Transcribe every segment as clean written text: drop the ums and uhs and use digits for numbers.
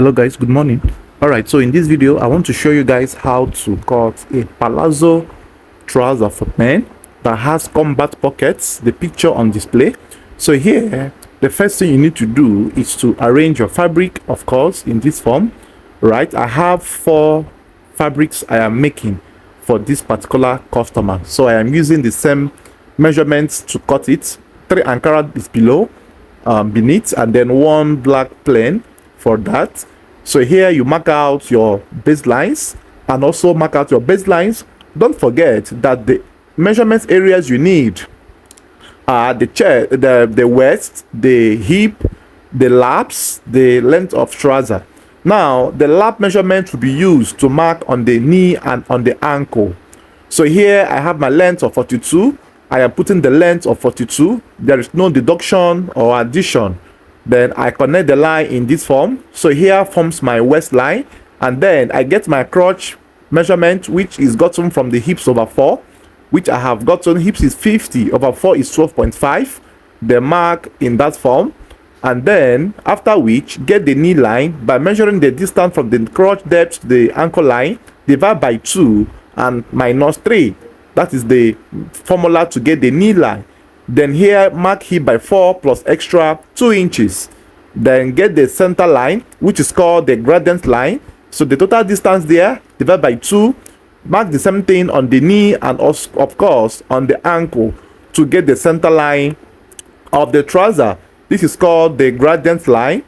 Hello guys, good morning. Alright, so in this video I want to show you guys how to cut a palazzo trouser for men that has combat pockets, the picture on display. So here the first thing you need to do is to arrange your fabric, of course, in this form. Right, I have 4 fabrics I am making for this particular customer, so I am using the same measurements to cut it. 3 Ankara is below, beneath, and then 1 black plain for that. So here you mark out your baselines and also mark out your baselines. Don't forget that the measurement areas you need are the chest, the waist, the hip, the laps, the length of trouser. Now the lap measurement will be used to mark on the knee and on the ankle. So here I have my length of 42. I am putting the length of 42. There is no deduction or addition. Then I connect the line in this form. So here forms my waistline, and then I get my crotch measurement, which is gotten from the hips over 4, which I have gotten. Hips is 50 over 4 is 12.5. The mark in that form, and then after which get the knee line by measuring the distance from the crotch depth to the ankle line, divide by 2 and minus 3. That is the formula to get the knee line. Then here mark hip by 4 plus extra 2 inches. Then get the center line, which is called the gradient line. So the total distance there divide by 2. Mark the same thing on the knee and also, of course, on the ankle to get the center line of the trouser. This is called the gradient line.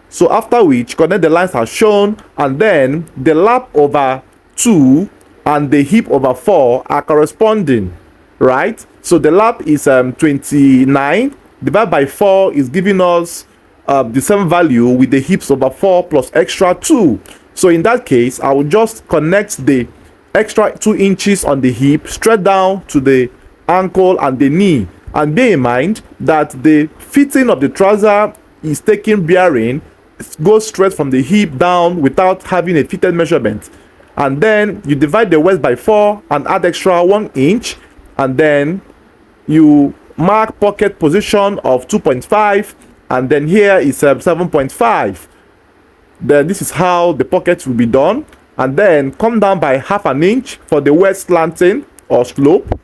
So after which connect the lines as shown, and then the lap over 2 and the hip over 4 are corresponding, right? So the lap is 29 divided by 4 is giving us the same value with the hips over 4 plus extra 2. So in that case, I will just connect the extra 2 inches on the hip straight down to the ankle and the knee. And bear in mind that the fitting of the trouser is taking bearing, goes straight from the hip down without having a fitted measurement. And then you divide the waist by 4 and add extra 1 inch, and then you mark pocket position of 2.5, and then here is 7.5. Then this is how the pocket will be done, and then come down by half an inch for the waist slanting or slope,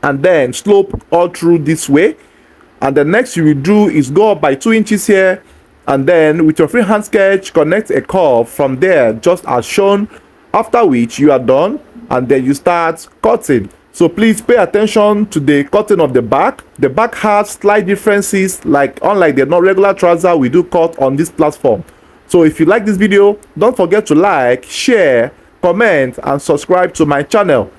and then slope all through this way. And the next you will do is go up by 2 inches here, and then with your freehand sketch connect a curve from there just as shown, after which you are done, and then you start cutting. So please pay attention to the cutting of the back. The back has slight differences, like unlike the non-regular trouser we do cut on this platform. So if you like this video, don't forget to like, share, comment, and subscribe to my channel.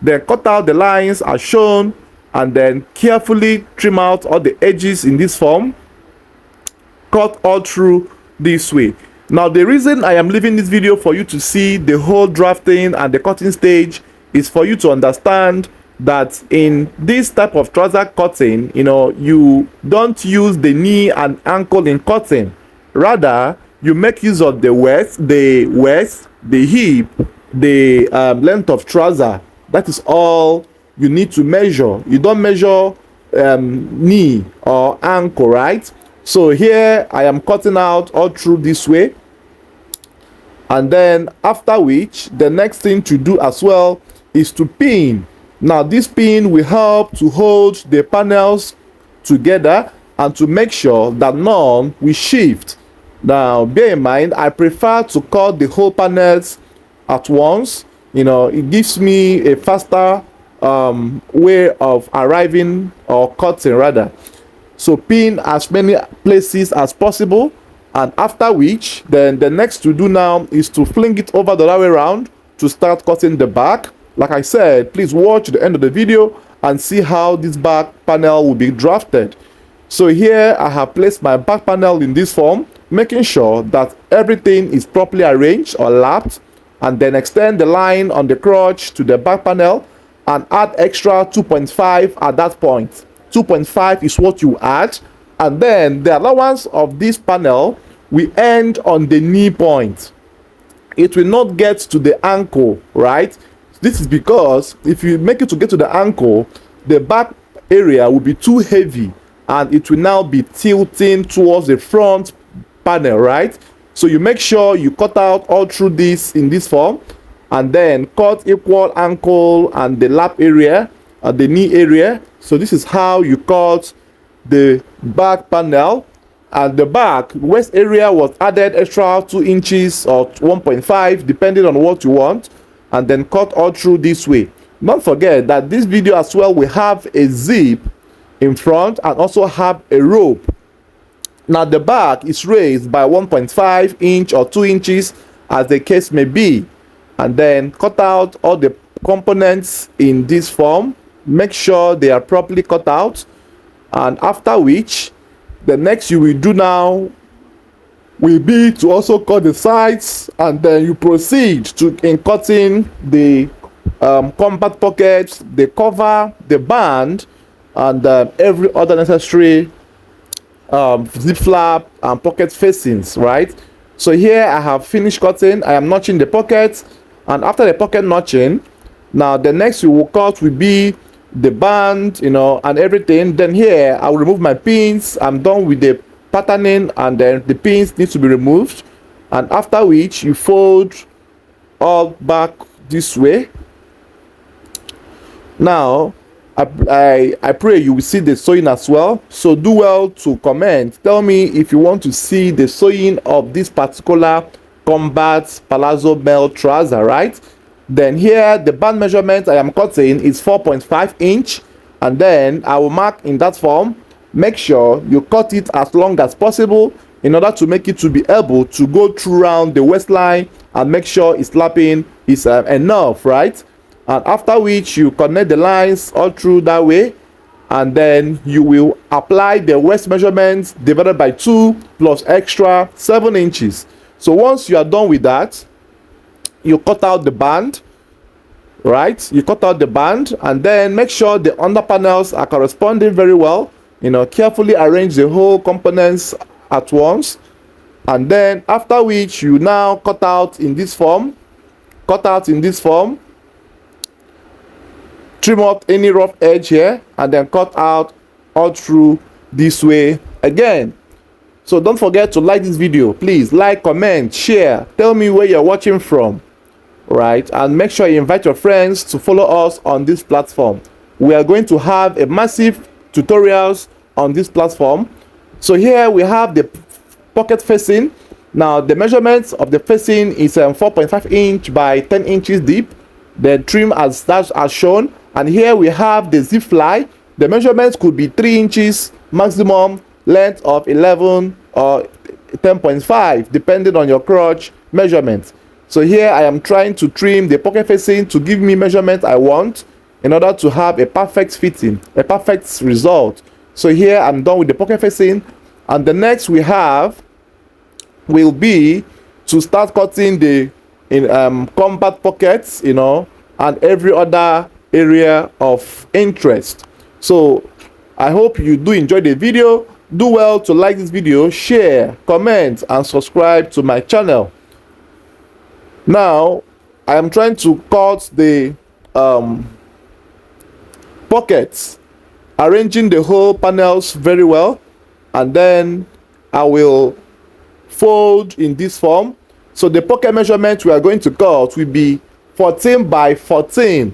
Then cut out the lines as shown, and then carefully trim out all the edges in this form. Cut all through this way. Now the reason I am leaving this video for you to see the whole drafting and the cutting stage is for you to understand that in this type of trouser cutting, you don't use the knee and ankle in cutting. Rather, you make use of the waist, the hip, the length of trouser. That is all you need to measure. You don't measure knee or ankle, right? So here I am cutting out all through this way, and then after which the next thing to do as well is to pin. Now this pin will help to hold the panels together and to make sure that none will shift. Now bear in mind, I prefer to cut the whole panels at once. It gives me a faster way of arriving or cutting rather. So pin as many places as possible, and after which then the next to do now is to fling it over the other way around to start cutting the back. Like I said, please watch the end of the video and see how this back panel will be drafted. So here I have placed my back panel in this form, making sure that everything is properly arranged or lapped, and then extend the line on the crotch to the back panel and add extra 2.5 at that point. 2.5 is what you add, and then the allowance of this panel will end on the knee point. It will not get to the ankle, right? This is because if you make it to get to the ankle, the back area will be too heavy and it will now be tilting towards the front panel, right? So you make sure you cut out all through this in this form, and then cut equal ankle and the lap area and the knee area. So this is how you cut the back panel. And the back waist area was added extra 2 inches or 1.5 depending on what you want, and then cut all through this way. Don't forget that this video as well will have a zip in front and also have a rope. Now the back is raised by 1.5 inch or 2 inches as the case may be, and then cut out all the components in this form. Make sure they are properly cut out, and after which the next you will do now will be to also cut the sides, and then you proceed to in cutting the combat pockets, the cover, the band, and every other necessary zip flap and pocket facings, right? So here I have finished cutting. I am notching the pockets, and after the pocket notching, now the next we will cut will be the band, you know, and everything. Then here I will remove my pins. I'm done with the patterning, and then the pins need to be removed, and after which you fold all back this way. Now I pray you will see the sewing as well. So do well to comment, tell me if you want to see the sewing of this particular combat palazzo male trouser, right? Then here the band measurement I am cutting is 4.5 inch, and then I will mark in that form. Make sure you cut it as long as possible in order to make it to be able to go through around the waistline, and make sure it's lapping is enough, right? And after which you connect the lines all through that way, and then you will apply the waist measurements divided by 2 plus extra 7 inches. So once you are done with that, you cut out the band, right? You cut out the band, and then make sure the under panels are corresponding very well. You know, carefully arrange the whole components at once, and then after which you now cut out in this form. Trim up any rough edge here, and then cut out all through this way again. So don't forget to like this video. Please like, comment, share, tell me where you're watching from, right? And make sure you invite your friends to follow us on this platform. We are going to have a massive tutorials on this platform. So here we have the pocket facing. Now the measurements of the facing is 4.5 inch by 10 inches deep. The trim as shown, and here we have the zip fly. The measurements could be 3 inches maximum, length of 11 or 10.5 depending on your crotch measurement. So here I am trying to trim the pocket facing to give me measurement I want in order to have a perfect fitting, a perfect result. So here I'm done with the pocket facing, and the next we have will be to start cutting the combat pockets, you know, and every other area of interest. So I hope you do enjoy the video. Do well to like this video, share, comment, and subscribe to my channel. Now I am trying to cut the pockets, arranging the whole panels very well, and then I will fold in this form. So the pocket measurement we are going to cut will be 14 by 14.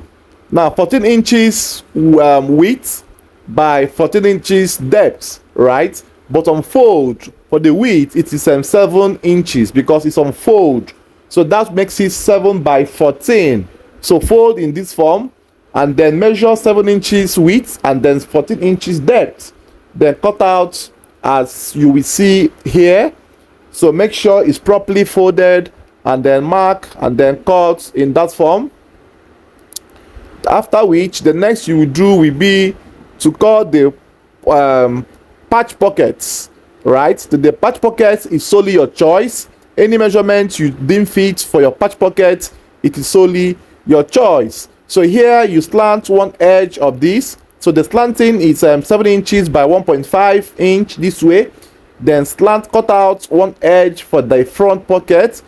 Now 14 inches width by 14 inches depth, right? But on fold for the width it is 7 inches because it's on fold, so that makes it 7 by 14. So fold in this form, and then measure 7 inches width and then 14 inches depth, then cut out as you will see here. So make sure it's properly folded, and then mark and then cut in that form. After which the next you will do will be to cut the patch pockets, right? The patch pockets is solely your choice. Any measurement you deem fit for your patch pocket, it is solely your choice. So here you slant one edge of this. So the slanting is 7 inches by 1.5 inch this way. Then slant cut out one edge for the front pocket.